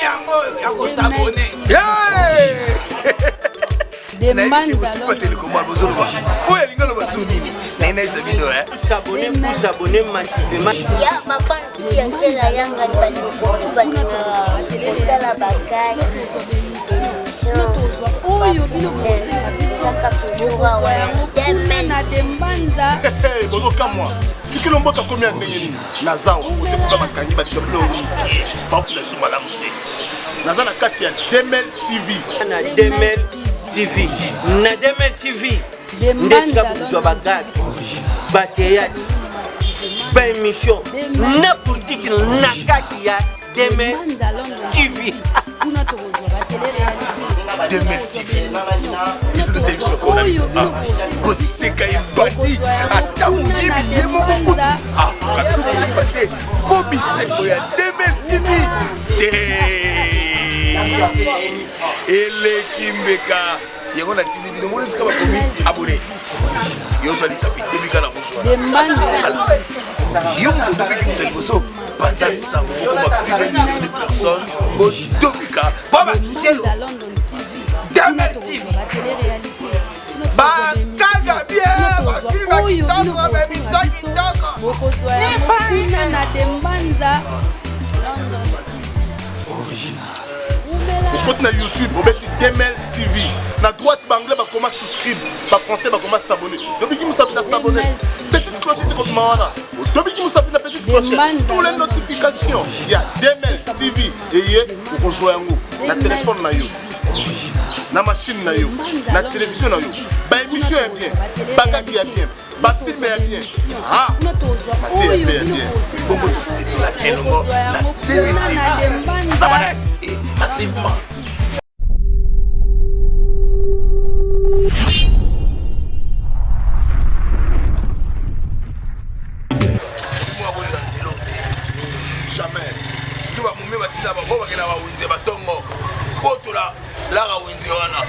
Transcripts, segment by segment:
yango s'abonner. Demande pas télécommande bozoloba. Oya lingalo basonini. Nena ezabino s'abonner massivement. Ya papa ya kela yanga bali balinga la bakari. Oyo bino saka toujours wa demanda. Bozokamwa. Tukilomboka combien ndenge nini? Nazawa otekuba bakangi ba double bafuta suma la mute. Naza na kati ya Demel TV. Na Demel TV. Na Demel TV. Ndesika kuzwa bagati. Bateyadi. Ba émission. Na politique na kati ya Demel TV. Demel TV. Biso de télévision qu'on a biso. Koseka ibati atamuyibi yemoko kutu. Kasuka ibate. Bobiseko ya Demel TV. Ele Kimbeka. Yango na tini bino mona sika bakomi abonné. Yo so alisa pi Demika na bonjour. Yo muto Demika muto liboso. Panza sango comme plus d'un million de personnes. Au Demika. Baba cielo. Demel TV. Bakaga bien. Bakiga kitoko bebisa kitoko. Kuna na dembanza Vous comptez sur YouTube, vous mettez Demel TV. Na droite, l'anglais va comment souscrire, le français va comment s'abonner. Depuis qui vous savez s'abonner, petite clochette comme Mawana. Depuis qui vous savez la petite clochette, toutes les notifications. Il y a Demel TV et vous rejoignez la téléphone na machine na yo, la télévision na yo. Ba émission est bien, bagaki est bien, ba film est bien. Ah, ma télé est bien. Bongo tout c'est la elongo, la Demel TV. Ça va et massivement. Jamais. Surtout ba mumé batina ba boba kena ba winze batongo. Botola la ga winze wana.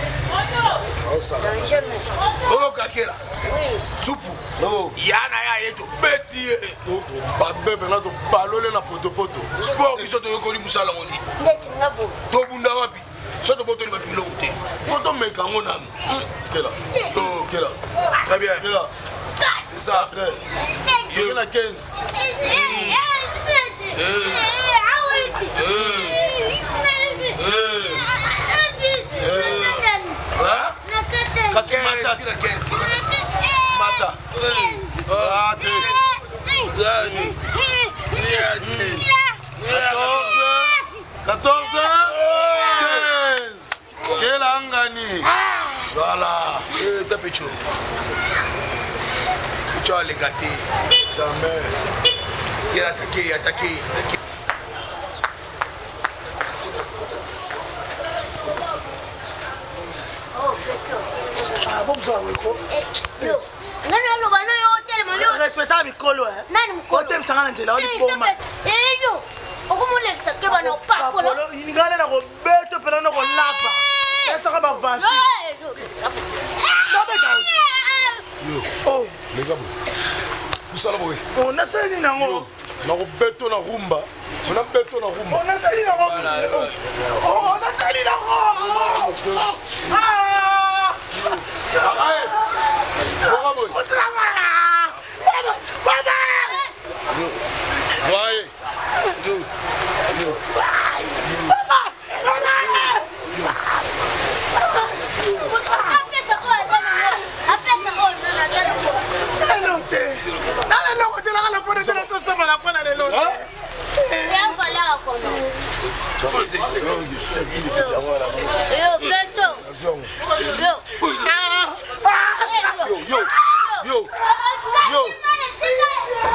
Osala. Oyo kakela. Oui. Supu. No. Yana ya yeto beti. Ba bebe na to balole na potopoto. Sport ki soto yokoli musala ngoni. Ndeti ngabo. To bunda wapi? Soto boto ni ba bilo kote. Photo meka ngona. Kela. Oh, kela. Très bien. Kela. C'est ça. Il y en a 15. Kasi mata tira 15. Mata. Ah, 14. 15. Quel angani. Voilà. Tapecho. Tu as les gâtés. Jamais. Il a attaqué. Oh, Pecho. Ah, bon, ça, oui, quoi. Yo. Nana lo bana yo hotel mo yo. Respecta mikolo Nani mukolo. Hotel sangana ndela oli poma. Yo. Okumulekisa ke bana opakolo. Ngana na go beto pera na go lapa. Esa ka ba vanti. Oh, les gars. Vous savez quoi? On a sali nango. Na go beto na rumba. On a beto na rumba. On a sali nango. On a sali nango. Ah! Arrête. Bravo. Baba! Voyez.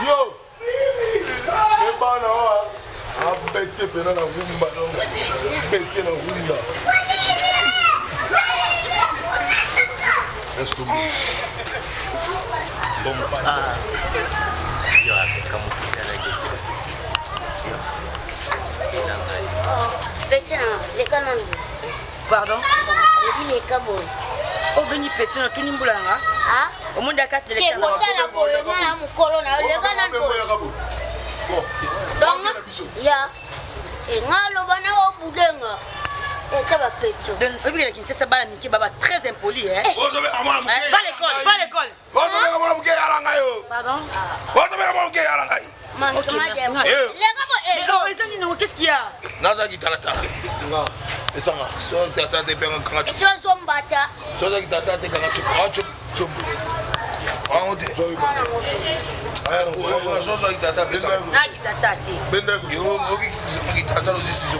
Yo. Bana wa. Abete pena na rumba no. Bete na rumba. Est-ce que Pardon? Les cabos. O beni petina tuni mbulanga. Ah? O monde akati le Ke kana. kotala boyo na mukolo na le kana ndo. Donc ya. ngalo bana obulenga. Ça va pécho. Le Kinshasa bana miki baba très impoli hein. Va l'école. Pardon? Qu'est-ce qu'il y a? Nazaki talatala. Esanga, so tata te penga kanga chup. So mbata. So zaki tata te kanga chup. Chup. Angote. Aya, so zaki tata pesa. Naki tata te. Yo, oki tata lo zisizo.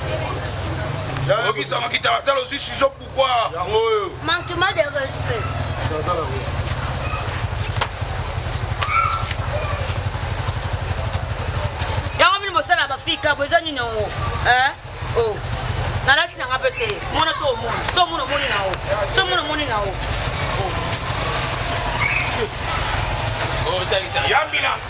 Oki sama ki tata lo zisizo pourquoi? Manquement de respect. Mosala bafika besoin nini ngo hein oh nalati na ngapete mona to mona moni na o to mona moni na o oh ambulance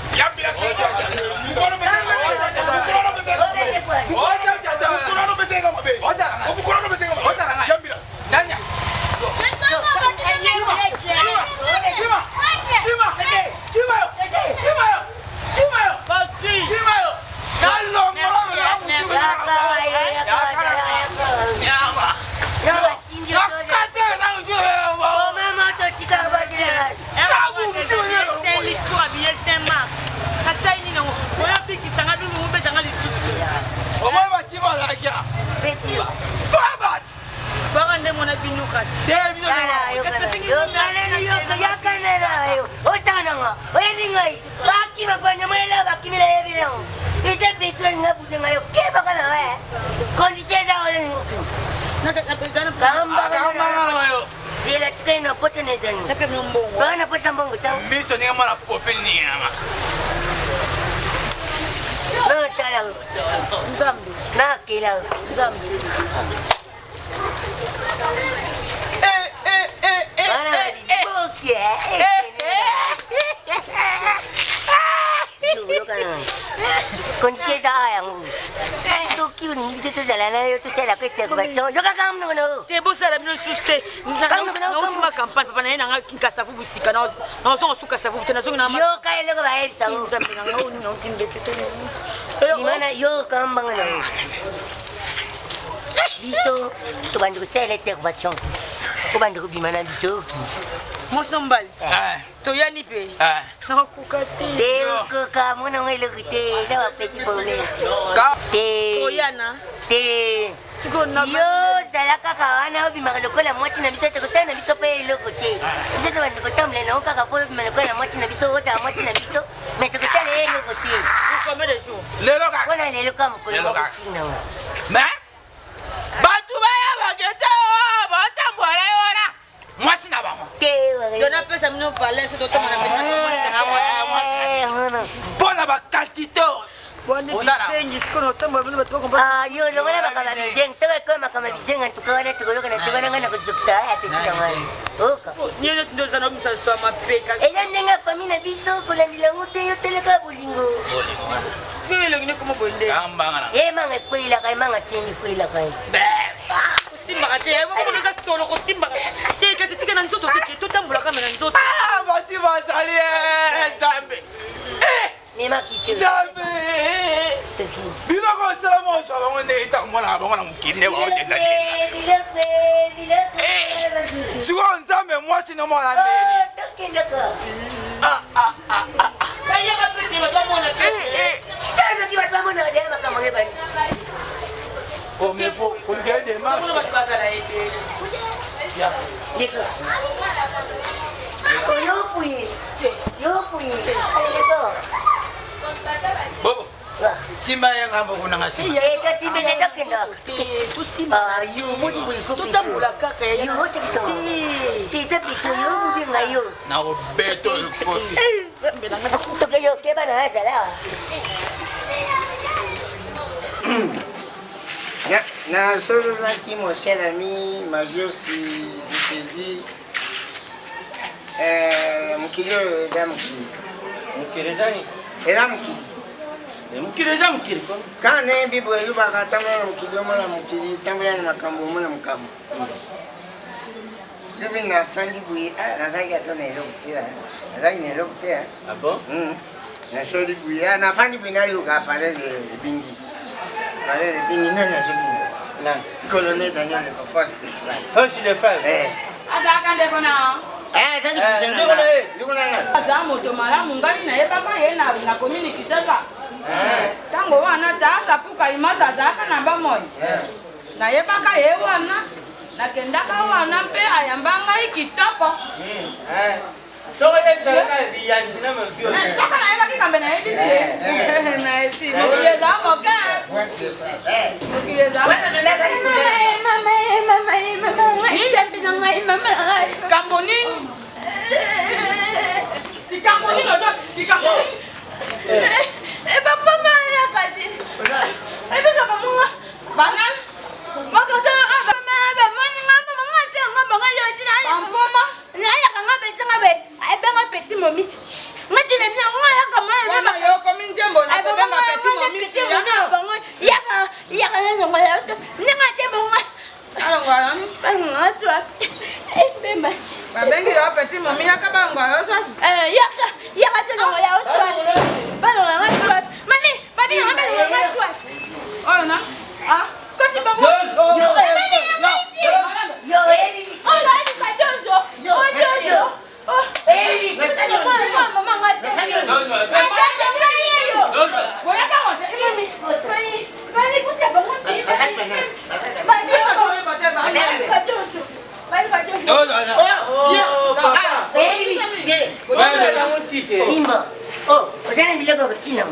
campagne papa na nga kasa fu busika na zo suka safu tena zo na yo ka ile ko ba e sa o no kindekete imana yo kamba ngana biso to bandu sele intervention ko bandu ko bimana biso mosno mbali to yani pe na kukati ko ka mona ngelo kite na wa petit problème to yana yo zalaka kawana obimaka lokola mwati na biso tekosala na biso mpe eloko te biso to bandeko tambula na okaka po obima lokola mwati na biso ozala mwati na biso me tekosala eloko te mpona lelo ka mokolo mokosinanga bato baya bakete batambola yona mwasi na bango donapesa mino valence totomana mpona bakantite yo longola bakama bizenga soko ekoyo makama bizenga ntukawana tukoyokana tukonanga na kozokisa apetikangani oka eza ndenge fami na biso kolandilango te yo teleka bolingo emanga ekwelaka emanga sendi ekwelaka kosimbaka te omonaka solo kosimbaka te kasi tika na nzoto te totambolaka me na nzoto basi bazali nzambe mema kiti bino kosala moswa bango nde etamona bango na mokili baodenda sikoyo nzambe mwasi nomona ndeni sanoki bato bamonaka deya makambo ebani bobo simba yangambo kunanga simba simba ndakendaka totambola kaka tita pito yo budinga yo na obeto toke yo keba na azala na sololaki moselami mavi osi zifezi mokili oyo eza mokili eza mokili mokili eza mokili kana ne bible elobaka tambola na mokili omona mokili tambola na makambo omona makambo lobi nafandi boye nazalaki ata na eloko te nazalaki na eloko te nasoli boye nafandi boye nayoka parele ebingi Allez, il n'y a pas de colonel Daniel, force de frère. Force de frère. azalaka ndeko na aza moto malamu ngai nayebaka ye na komini kisasa ntango wana taasapuka imasa azalaka na bamoyi nayebaka ye wana nakendaka wana mpe ayamba ngai kitoko soki ebisalaka biyanzi na mavio soka nayebaki kambe nayebisi ye naesi mokili eza moke mokili eza kambo nini likambo nini oto likambo nini ebapamana kati ebikaka munga banani makata babengi yo petit momi yaka bangwa yo safi yaka tolongo ya oswafi balonga nga swafi mami babengi nga balonga nga swafi oyo na koti bango Simba, ozana biloko kotina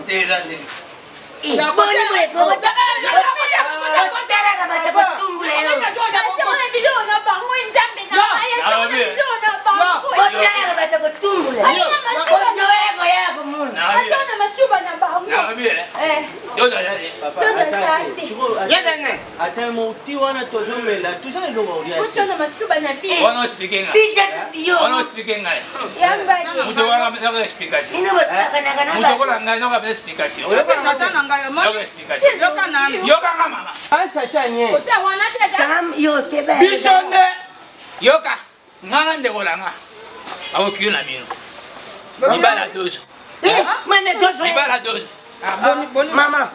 ata moti wana tozomela tozana eloko biso nde yoka nganga ndekolanga akokiyo na bino mibala dozo mibala dozo Maman,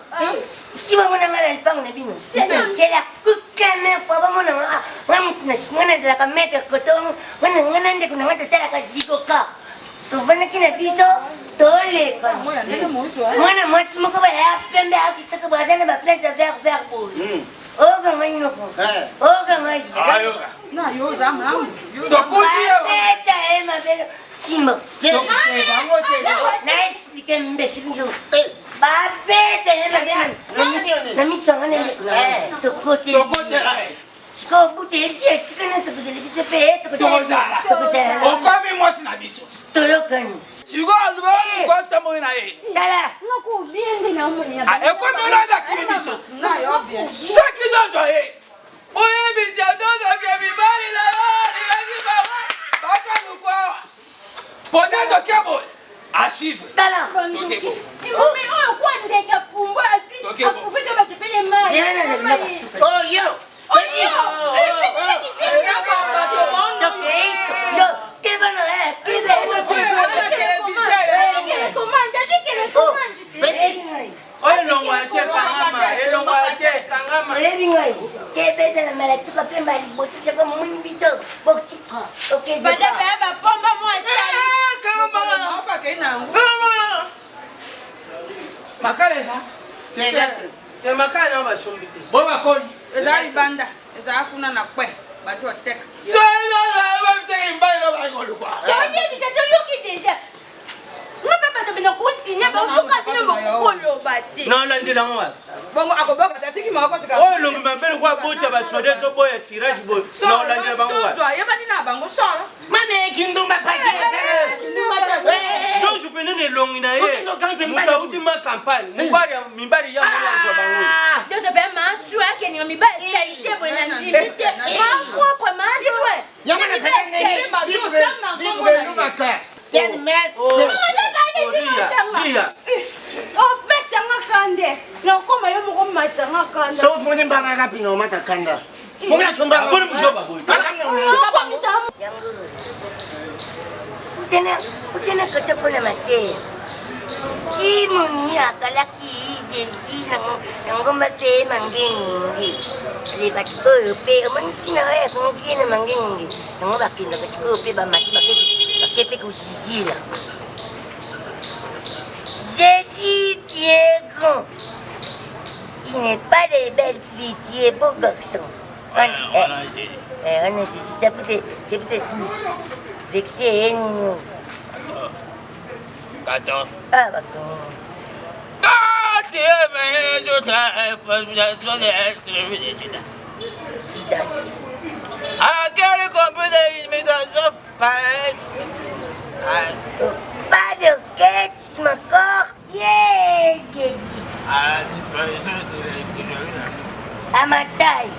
si vous voulez me faire le bino, c'est la coucane, faut vous me de la mettre coton, on a de la zicoca. Tu venez qui n'a biso, tolé comme moi. Moi, si mon copain a plein d'air qui te couvre dans ma plainte de verre pour oh, comment il nous comprend? Oh, comment il na yo za mamu yo ma belle Simba. Na expliquer mbesi ndio. Babete na misonga nende to côté. Siko bute yesi sikana se bute lebise pe to côté. Okomi mwasi na biso. Tolokani. Siko azgo ko tamo na ye. Dala. Ngoko biende na omoni ya. Ekomi na da kibiso. na yo bien. Saki dozo ye. Oye bi dozo ke bi bali la ni baba. Baka lukwa. Potato kebo. À suivre. Dala. Ok, bon. Oh, quoi, c'est que pour moi, tu as trouvé que tu payes mal. Oh, yo. Oh, yo. Yo, que va no es, que ve. oyo elongo ya te kangama elongo ya te kangama Levingai, que ve de la malachuka pemba libosi kwa muni biso, boxuka. Okay, Bada baba pomba moi ça. kangama Opa ke na ngo. makaleza te makala na basombi te Bo bakoni. Eza ibanda. Eza kuna na kwe. Batu oteka. Oye, tu sais toujours qui déjà. Moi papa tu me consigner ba buka bino mokolo bate. na olandela ngo wala Bongo akoboka tatiki mako sika. oyo elongo mabele kwa bota basode toboya sirage boy na olandela bango wala Twa yebani na bango solo. Mame kindumba pashe. donc jupene elongi na ye mukauti ma campagne mibali ya mwana kwa bango Tu te fais mansou que ni mi ba qualité bon na ndimite. Ma propre mansou. Yamana dia Oh, fait ça ngakande. Non, comment yo mo mata ngakande. So funi mbanga ngapi no mata kanda. Kuna chumba. abone musoba boy Usena kata pona mate. Si muni akalaki ize Jésus, nango mape mangengi. Les bâtis européens, on tient à qu'on vienne mangengi. Nango bakina parce que européens bamati bakepe kusisi là. Jésus, tu es grand. Il n'est pas de belles filles, tu es beau garçon. On a Jésus, c'est peut-être plus. Vexé, nous. Kato. Ah, d'accord. Sidas. Quel computer imitation pareil. Pas de quête, mon corps. Yes, Jésus. À ma taille.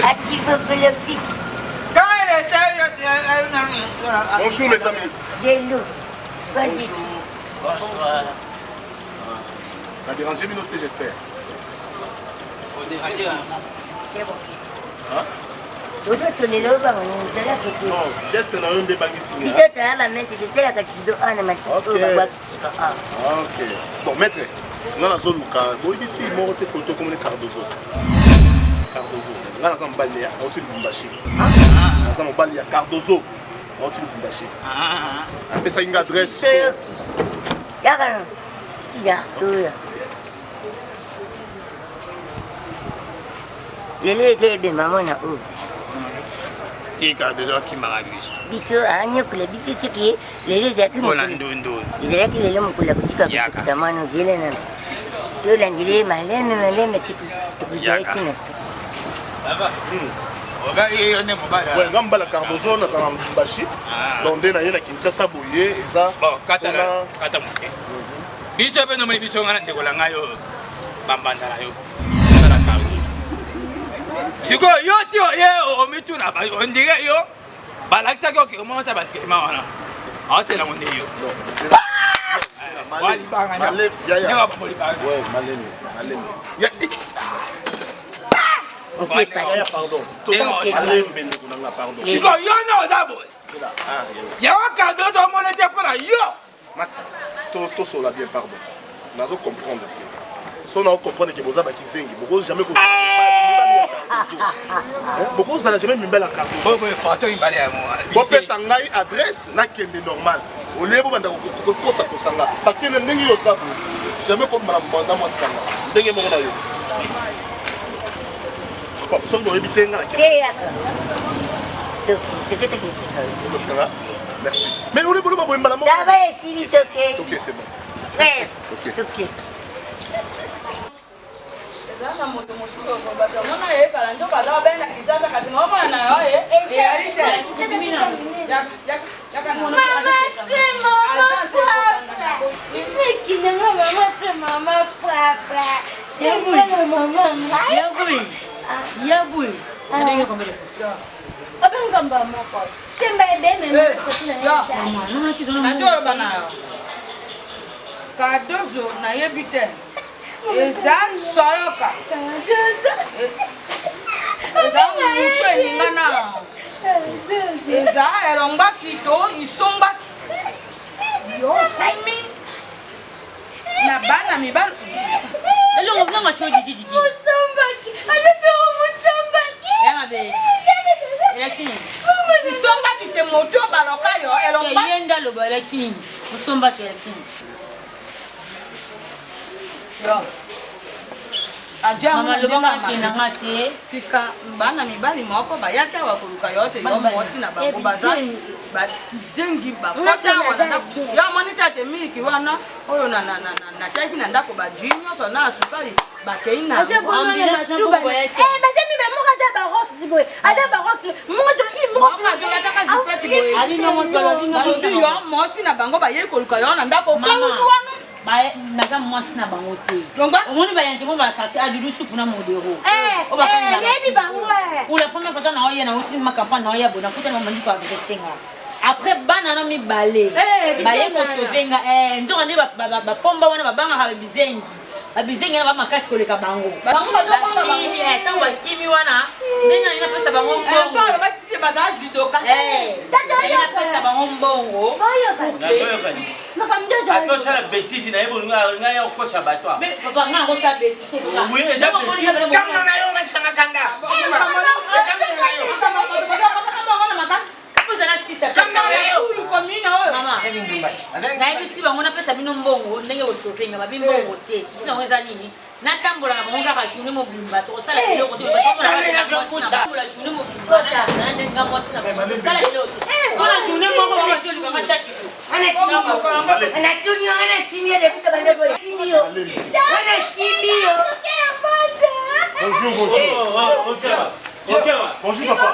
À s'il vous plaît, le fils. Bonjour mes amis. De l'eau. Vas-y. Bonsoir. On a dérangé Minoté, j'espère. C'est bon. Hein? Aujourd'hui, sur les lots, on est là que tu. Non, geste dans un débat ici. Puis toi, tu vas mettre des ailes à Kachido, on a ma petite Ok. Ok. Bon, maître, on a la zone où il y a des filles mortes comme les Cardozo. Cardozo. Là, on a un balai, on a un Bumbashi. On a un balai à Cardozo. On a un Bumbashi. On a une adresse. Yagan. Ce qu'il y a, tout là. Lele ebe maman na o. Tika de qui m'a vu. Biso anyo kule biso tiki lele zaki mo. Olandundo. Lele ki lele mo kula kutika kutika samano zile na. To landile malene tiku zaki na. Baba. Oba iyo ne mobala. Ouais, ngamba la Cardozo na za Mbashi. Donc ndena yena Kinshasa boye eza. Bon, kata muke. Biso pe no mali biso ngana ndekola ngayo bambanda na yo. Sala Cardozo. Siko yo ti oye o mituna ba on dirait yo. Balakisa ko ke mo sa batkema wana. Ase la monde yo. Wali banga na. Ya. Yo ba moli banga. Ouais, malene. Ya. Ok, passe. Pardon. Pardon. Siko yo no za boy. C'est là. Ah, Ya Cardozo mo ne te para yo. Mas to sola bien pardon. Nazo comprendre. Si on a compris que vous avez kisengi, beaucoup jamais vous beaucoup ça n'a jamais mis la carte. Bon façon il balé à moi. Bon fait sangai adresse na kende normal. Au lieu de banda ko sa ko sanga parce que ndenge yo ça jamais comme madame banda moi sanga. Ndenge mo na yo. Bon, so do éviter nga. Merci. Mais on est bon pour madame. Ça va ici vite ok. OK, c'est bon. Bref. OK. Zana moto mosusu okobato mona ye kala njo kaza benda kisasa kasi mama na yo ye realite ya kana mona Cardozo na yebite eza soloka eza mutu elingana eza elongaki to isombaki yokomi na bana mibala elongo nganga cho didi musombaki isombaki te motu baloka yo elongaki yenda loba election musombaki election yo mama lobanga kinanga te sika bana mibali moko bayaka bakoluka yo te yo mosi na bango baza bajengi bakota wana yo monita te miliki wana oyo na taki na ndako bajui nyonso na sukali bakei na yo mosi na bango baye koluka yo na ndako kolutu wana naza mwasi na bango te omoni bayanje mo bakasi adudu supu na modero yebi bango pour la première fois na oye na aussi ma campagne na oye bona kuta na mandi ko abesenga après bana na mi balé baye ko tovenga nzoka ne ba pomba wana babanga ha bizengi na ba makasi ko leka bango bango kimi tango kimi wana ndenya ina pesa bango mbongo te bazazi doka. Pesa bango mbongo. Atosha la bêtise na yebo nga ya kocha batwa. Mais papa nga ko sa bêtise. Oui, déjà bêtise. Kanga na yo machanga kanga. Mama, nayebi bango napesa bino mbongo ndenge bosofenga babi mbongo te sina weza nini natambola na bango kaka journée mobimba tokosala biloko te batambola journée mobimba nandenga mwasi na bango kala biloko kala journée moko bamasi olukanga chaque jour Anatuni ana simio depuis que bande boy. Simio. Ana simio. Bonjour, bonjour. Bonjour, papa.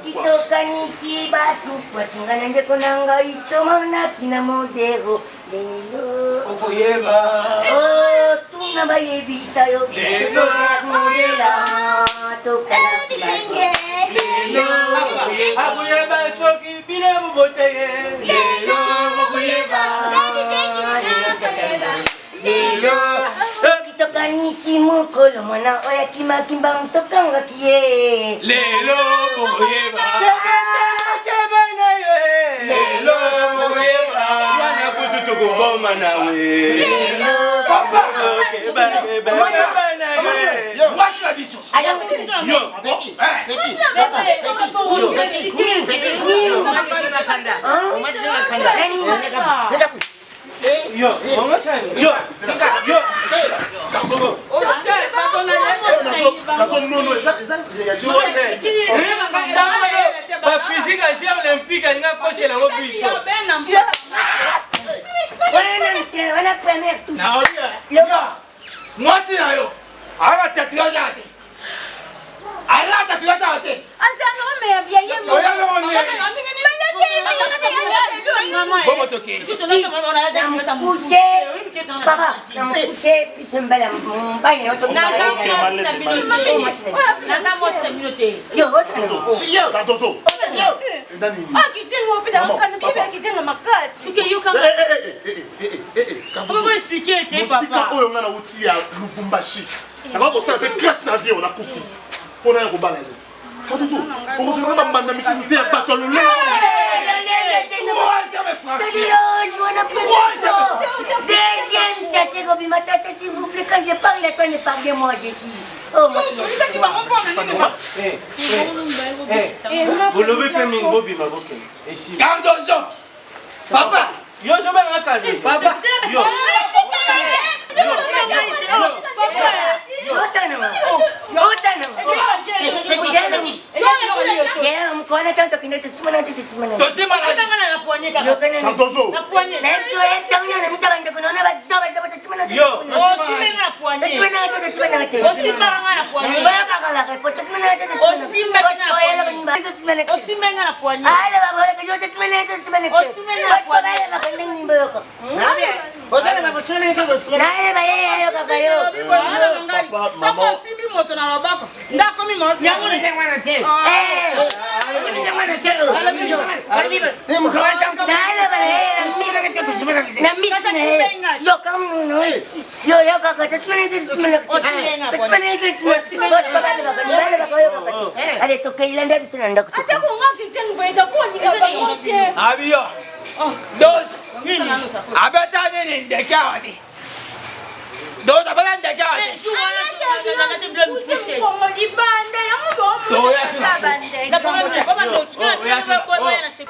Kitokanisi basufa singana ndeko nanga itomana kina modero lelo okuyeba tuna bayebisa yo lelo tokala lelo akuyeba soki bile buboteye lelo okuyeba lelo kitokanisi mukolo mwana oya kimakimba mtokanga kiye lelo okuyeba lelo okuyeba wana kutu tukuboma nawe lelo baphysique a jeu olympique alinga kochela ngo biso wana première touche mwasi na yo ala tatouage ate ala tatouage ate mosika oyo nga na uti ya lubumbashi nakakosala mpe crash na vie ona kufi mpona ya kobala ye kadusu okozolanga bambanda misusu te ya bato ya lolenge deuxième chassé Robimata, s'il vous plaît, quand je parle à toi, ne parlez-moi, je suis. Oh, moi, vous l'avez fait min bobi ma boke Cardozo papa yo je vais rentrer papa yo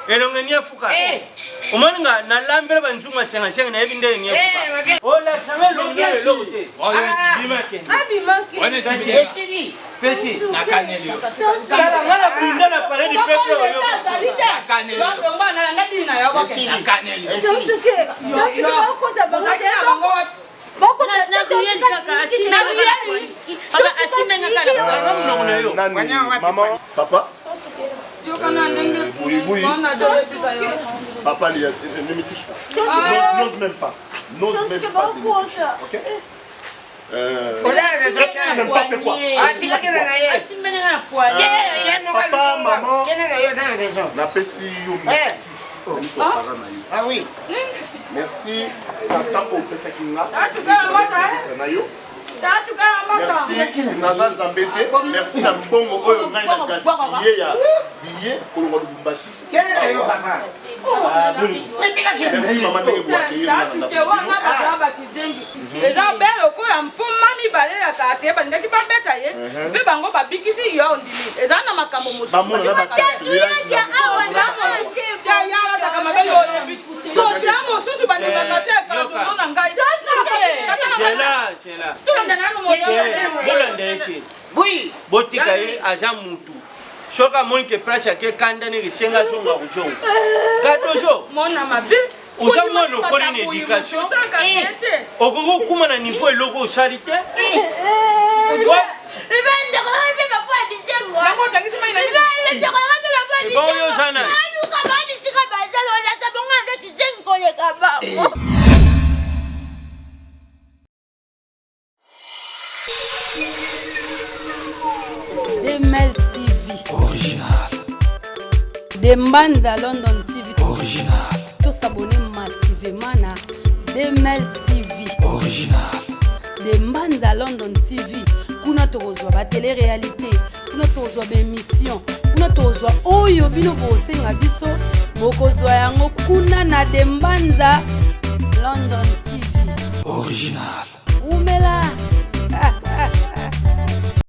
elongenia fuka omaninga nalambela banjunga senga senga na ebinde nyefuka ola chame longela lote oyo bimake wane titi petit na kaneli kala ngala bunda na pare di pepe oyo na kaneli ngana na dina ya kwa kaneli Maman, papa. Oui. Papa, ne me touche pas. N'ose même pas. N'ose même pas. Ok? N'importe quoi. Papa, maman. N'apprécie merci. Ah oui. Merci. Tata Opesakinga. Merci Nazan Zambete. Merci na mbongo oyo ngai na gaspiller ya billet pour le Lubumbashi. Merci maman de vous accueillir. Eza belle okola mpuma mibale ya kate bandaki babeta ye mpe bango babikisi yo ndimi eza na makambo mosusu mosusu bandekaka te kadozo na ngai botika ye aza mutu soki amoni ke place ake kanda neke senga zonga kuzonga kadozo mona mabe oza mwana okoli na éducation okoki okuma na niveau eloko osali te oyo oza na Demel TV original. Dembanza London TV original. Tous s'abonner massivement na Demel TV original. Dembanza London TV. Kuna tozwa ba télé-réalité, kuna tozwa ba émission, kuna tozwa oyo bino bosenga biso bokozwa yango kuna na Dembanza London TV original. Umela